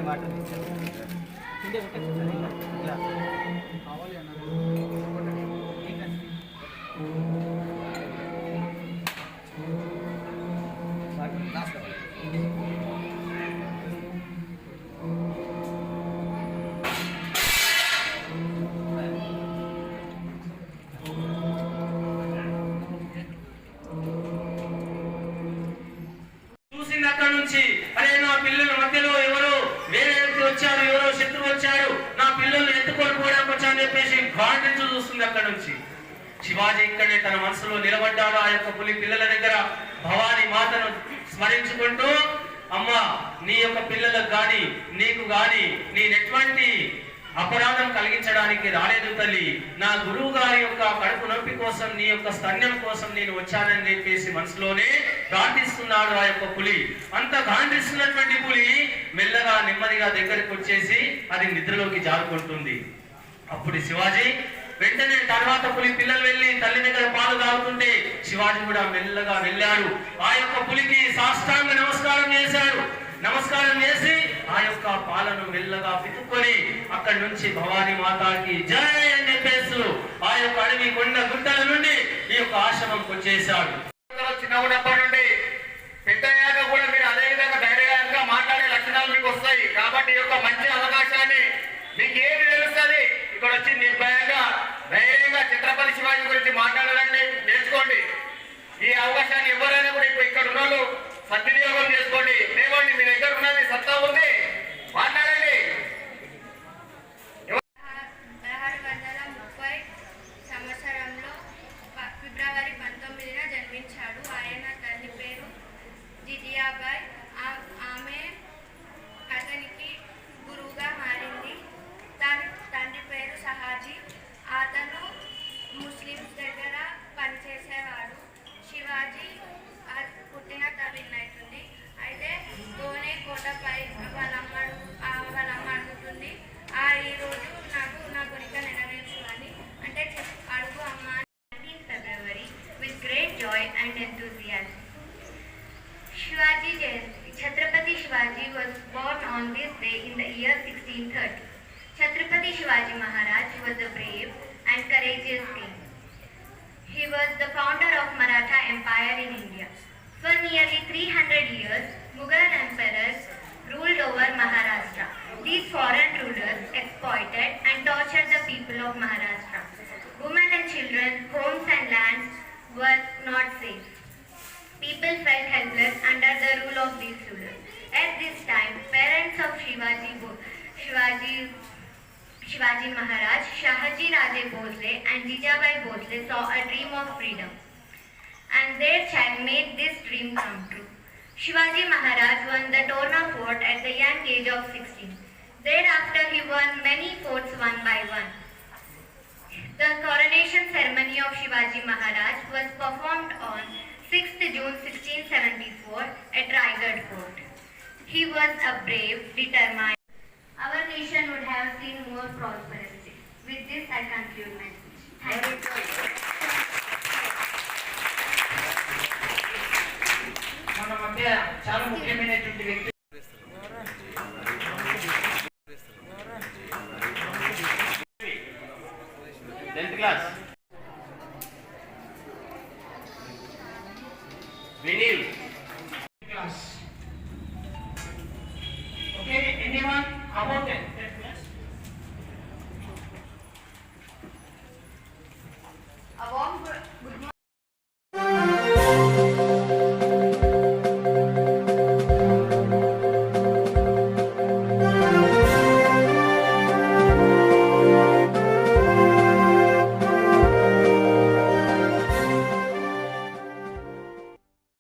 Water కావాలి చూసింది అక్కడ నుంచి, అరే నా పిల్లల మధ్యలో ఎవరో వేరే వ్యక్తి వచ్చారు, ఎవరో శత్రువు వచ్చారు, నా పిల్లల్ని ఎత్తుకొని పోవడానికి వచ్చారని చెప్పేసి గాండించు చూస్తుంది అక్కడ నుంచి. శివాజీ ఇక్కడే తన మనసులో నిలబడ్డాడు. ఆ యొక్క పులి పిల్లల దగ్గర భవానీ మాతను స్మరించుకుంటూ, అమ్మా నీ యొక్క పిల్లలకు గాని నీకు గాని నేనెటువంటి అపరాధం కలిగించడానికి రాలేదు తల్లి, నా గురువు గారి యొక్క కడుపు నొప్పి కోసం నీ యొక్క స్తన్యం కోసం నేను వచ్చానని చెప్పేసి మనసులోనే గాంధిస్తున్నాడు ఆ యొక్క పులి. అంత గాంధిస్తున్నటువంటి పులి మెల్లగా నెమ్మదిగా దగ్గరికి వచ్చేసి అది నిద్రలోకి జారుకుంటుంది. అప్పుడు శివాజీ వెంటనే తర్వాత పులి పిల్లలు వెళ్ళి తల్లి దగ్గర పాలు తాగుతుంటే శివాజీ కూడా మెల్లగా వెళ్ళాడు. ఆ యొక్క పులికి సాష్టాంగ నమస్కారం చేశాడు. నమస్కారం చేసి ఆ యొక్క పాలను మెల్లగా పితుక్కొని అక్కడి నుంచి భవానీ మాతాకి జై అని చెప్పేస్తూ ఆ యొక్క అడవి కొండ గుట్టల నుండి ఈ యొక్క ఆశ్రమంకి వచ్చేసాడు. చిన్నప్పటి నుండి పెద్దయ్యాక కూడా మీరు అదే విధంగా ధైర్యంగా మాట్లాడే లక్షణాలు మీకు వస్తాయి. కాబట్టి ఈ యొక్క మంచి అవకాశాన్ని మీకు ఏది తెలుస్తుంది ఇక్కడ వచ్చి నిర్భయంగా ధైర్యంగా ఛత్రపతి శివాజీ గురించి మాట్లాడాలని నేర్చుకోండి. ఈ అవకాశాన్ని ఎవరైనా కూడా ఇప్పుడు ఇక్కడ ఉన్న వాళ్ళు సద్వినియోగం చేసుకోండి. లేవండి, మీ దగ్గర ఉన్నది సత్తా ఉంది, మాట్లాడండి. 1630 సంవత్సరంలో ఫిబ్రవరి 19న జన్మించాడు. ఆయన తల్లి పేరు జిజియాబాయ్. ఆమె అతనికి గురువుగా మారింది. తండ్రి పేరు షహాజీ. అతను ముస్లిమ్స్ దగ్గర పనిచేసేవాడు. శివాజీ పుట్టిన తమిళనైతుంది. అయితే గోనే కోటపై వాళ్ళ అమ్మ అడుగుతుంది, ఈరోజు నా కోరిక నెరవేర్చు అని. అంటే అడుగు అమ్మ. 19 February with great joy and enthusiasm. Shivaji Jayanti. Chhatrapati Shivaji was born on this day in the year 1630. Chhatrapati Shivaji Maharaj was a brave and courageous king. He was the founder of Maratha Empire in India. For nearly 300 years, Mughal emperors ruled over Maharashtra. These foreign rulers exploited and tortured the people of Maharashtra. Women and children, homes and lands were not safe. People felt helpless under the rule of these rulers. At this time, parents of Shivaji Maharaj, Shahaji Raje Bhosle and Jijabai Bhosle saw a dream of freedom, and their child made this dream come true. Shivaji Maharaj won the Torna fort at the young age of 16. Thereafter he won many forts one by one. The coronation ceremony of Shivaji Maharaj was performed on 6th June 1674 at Raigad Fort. He was a brave, determined. Our nation would have seen more prosperity. With this I conclude my speech. Thank you. మన మధ్య చాలా ముఖ్యమైనటువంటి వ్యక్తి